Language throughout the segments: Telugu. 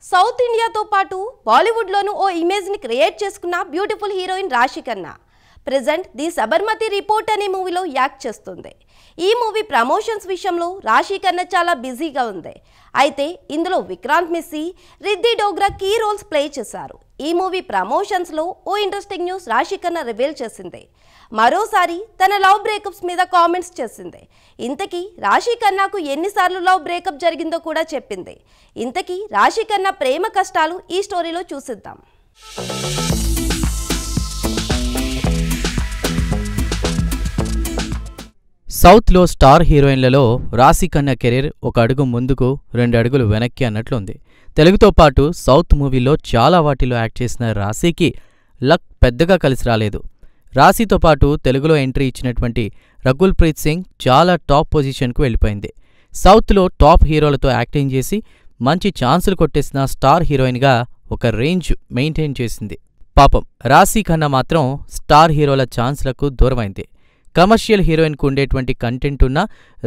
సౌత్ ఇండియాతో పాటు బాలీవుడ్లోనూ ఓ ఇమేజ్ని క్రియేట్ చేసుకున్న బ్యూటిఫుల్ హీరోయిన్ రాశి Khanna present the Sabarmati report అనే మూవీలో యాక్ట్ చేస్తుంది. ఈ మూవీ ప్రమోషన్స్ విషయంలో రాశి ఖన్నా చాలా బిజీగా ఉంది. అయితే ఇందులో Vikrant Massey, Riddhi Dogra key roles play చేశారు. ఈ మూవీ ప్రమోషన్స్లో ఓ interesting news Raashi Khanna reveal చేసింది. మరోసారి తన లవ్ బ్రేకప్స్ మీద కామెంట్స్ చేసింది. ఇంతకీ రాశి ఖన్నాకు ఎన్నిసార్లు లవ్ బ్రేకప్ జరిగిందో కూడా చెప్పింది. ఇంతకీ రాశి ఖన్నా ప్రేమ కష్టాలు ఈ స్టోరీలో చూసిద్దాం. సౌత్లో స్టార్ హీరోయిన్లలో రాశి ఖన్నా కెరీర్ ఒక అడుగు ముందుకు 2 అడుగులు వెనక్కి అన్నట్లుంది. తెలుగుతో పాటు సౌత్ మూవీలో చాలా వాటిలో యాక్ట్ చేసిన రాశికి లక్ పెద్దగా కలిసి రాలేదు. రాశితో పాటు తెలుగులో ఎంట్రీ ఇచ్చినటువంటి రకుల్ ప్రీత్ సింగ్ చాలా టాప్ పొజిషన్కు వెళ్ళిపోయింది. సౌత్లో టాప్ హీరోలతో యాక్టింగ్ చేసి మంచి ఛాన్సులు కొట్టేసిన స్టార్ హీరోయిన్గా ఒక రేంజ్ మెయింటైన్ చేసింది. పాపం రాశి ఖన్నా మాత్రం స్టార్ హీరోల ఛాన్స్లకు దూరమైంది. కమర్షియల్ హీరోయిన్కు ఉండేటువంటి కంటెంట్ ఉన్న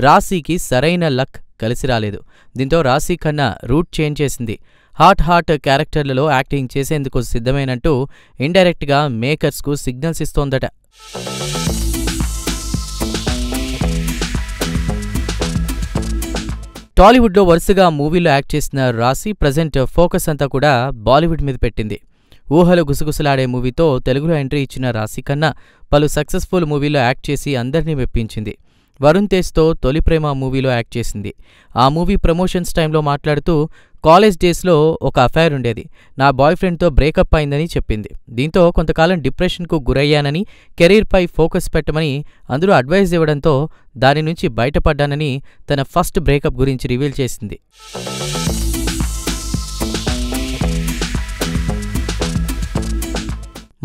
రాశికి సరైన లక్ కలిసి రాలేదు. దీంతో రాశి ఖన్నా రూట్ చేంజ్ చేసింది. హాట్ క్యారెక్టర్లలో యాక్టింగ్ చేసేందుకు సిద్ధమైనట్టు ఇండైరెక్ట్గా మేకర్స్కు సిగ్నల్స్ ఇస్తోందట. టాలీవుడ్లో వరుసగా మూవీలో యాక్ట్ చేసిన రాశి ప్రజెంట్ ఫోకస్ అంతా కూడా బాలీవుడ్ మీద పెట్టింది. ఊహలు గుసగుసలాడే మూవీతో తెలుగులో ఎంట్రీ ఇచ్చిన రాశి ఖన్నా పలు సక్సెస్ఫుల్ మూవీలో యాక్ట్ చేసి అందరినీ మెప్పించింది. వరుణ్ తేజ్తో తొలి ప్రేమ మూవీలో యాక్ట్ చేసింది. ఆ మూవీ ప్రమోషన్స్ టైంలో మాట్లాడుతూ కాలేజ్ డేస్లో ఒక అఫైర్ ఉండేది, నా బాయ్ ఫ్రెండ్తో బ్రేకప్ అయిందని చెప్పింది. దీంతో కొంతకాలం డిప్రెషన్కు గురయ్యానని, కెరీర్పై ఫోకస్ పెట్టమని అందరూ అడ్వైజ్ ఇవ్వడంతో దాని నుంచి బయటపడ్డానని తన ఫస్ట్ బ్రేకప్ గురించి రివీల్ చేసింది.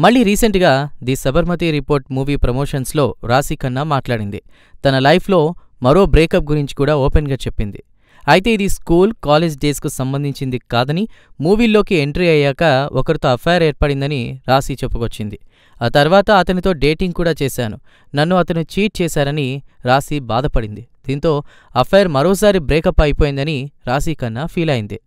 మళ్లీ రీసెంట్గా ది సబర్మతి రిపోర్ట్ మూవీ ప్రమోషన్స్లో రాశి ఖన్నా మాట్లాడింది. తన లైఫ్లో మరో బ్రేకప్ గురించి కూడా ఓపెన్గా చెప్పింది. అయితే ఇది స్కూల్, కాలేజ్ డేస్కు సంబంధించింది కాదని, మూవీల్లోకి ఎంట్రీ అయ్యాక ఒకరితో అఫైర్ ఏర్పడిందని రాశి చెప్పుకొచ్చింది. ఆ తర్వాత అతనితో డేటింగ్ కూడా చేశాను, నన్ను అతను చీట్ చేశారని రాశి బాధపడింది. దీంతో అఫైర్ మరోసారి బ్రేకప్ అయిపోయిందని రాశి ఖన్నా ఫీల్ అయింది.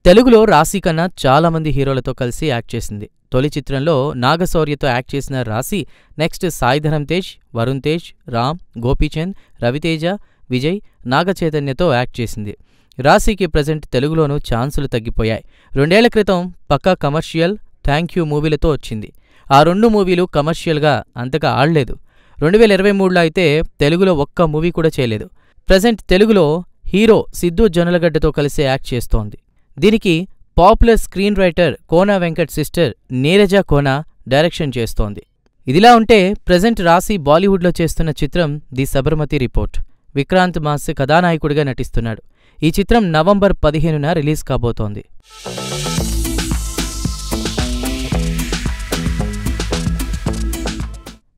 తెలుగులో రాశి ఖన్నా చాలామంది హీరోలతో కలిసి యాక్ట్ చేసింది. తొలి చిత్రంలో నాగశౌర్యతో యాక్ట్ చేసిన రాశి నెక్స్ట్ సాయిధరమ్ తేజ్, వరుణ్ తేజ్, రామ్, గోపీచంద్, రవితేజ, విజయ్, నాగచైతన్యతో యాక్ట్ చేసింది. రాశికి ప్రజెంట్ తెలుగులోనూ ఛాన్సులు తగ్గిపోయాయి. 2 ఏళ్ల క్రితం పక్కా కమర్షియల్, థ్యాంక్ యూ మూవీలతో వచ్చింది. ఆ 2 మూవీలు కమర్షియల్గా అంతగా ఆడలేదు. 2023లో అయితే తెలుగులో ఒక్క మూవీ కూడా చేయలేదు. ప్రజెంట్ తెలుగులో హీరో సిద్ధు జొన్నలగడ్డతో కలిసి యాక్ట్ చేస్తోంది. దీనికి popular screen writer Kona Venkat sister Neeraja Kona direction చేస్తోంది. ఇదిలా ఉంటే ప్రజెంట్ రాశి బాలీవుడ్లో చేస్తున్న చిత్రం the Sabarmati report. Vikrant mass కథానాయకుడిగా నటిస్తున్నాడు. ఈ చిత్రం నవంబర్ 15న రిలీజ్ కాబోతోంది.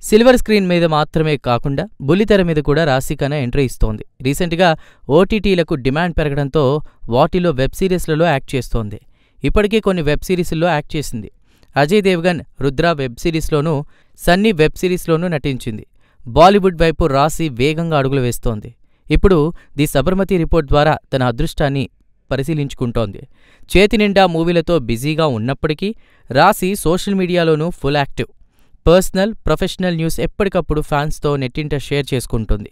సిల్వర్ స్క్రీన్ మీద మాత్రమే కాకుండా బుల్లితెర మీద కూడా రాశి ఖన్నా ఎంట్రీ ఇస్తోంది. రీసెంట్గా ఓటీటీలకు డిమాండ్ పెరగడంతో వాటిలో వెబ్ సిరీస్లలో యాక్ట్ చేస్తోంది. ఇప్పటికే కొన్ని వెబ్ సిరీస్ల్లో యాక్ట్ చేసింది. అజయ్ దేవ్గన్ రుద్ర వెబ్ సిరీస్లోనూ, సన్నీ వెబ్ సిరీస్లోనూ నటించింది. బాలీవుడ్ వైపు రాశి వేగంగా అడుగులు వేస్తోంది. ఇప్పుడు ది సబర్మతి రిపోర్ట్ ద్వారా తన అదృష్టాన్ని పరిశీలించుకుంటోంది. చేతినిండా మూవీలతో బిజీగా ఉన్నప్పటికీ రాశి సోషల్ మీడియాలోనూ full active. Personal, professional news ఎప్పటికప్పుడు ఫ్యాన్స్తో నెట్టింట షేర్ చేసుకుంటుంది.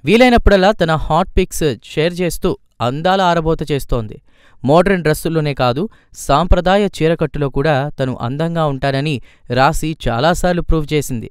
వీలైనప్పుడల్లా తన హాట్ పిక్స్ షేర్ చేస్తూ అందాల ఆరబోత చేస్తోంది. మోడ్రన్ డ్రెస్సుల్లోనే కాదు, సాంప్రదాయ చీరకట్టులో కూడా తను అందంగా ఉంటానని రాశి చాలాసార్లు ప్రూవ్ చేసింది.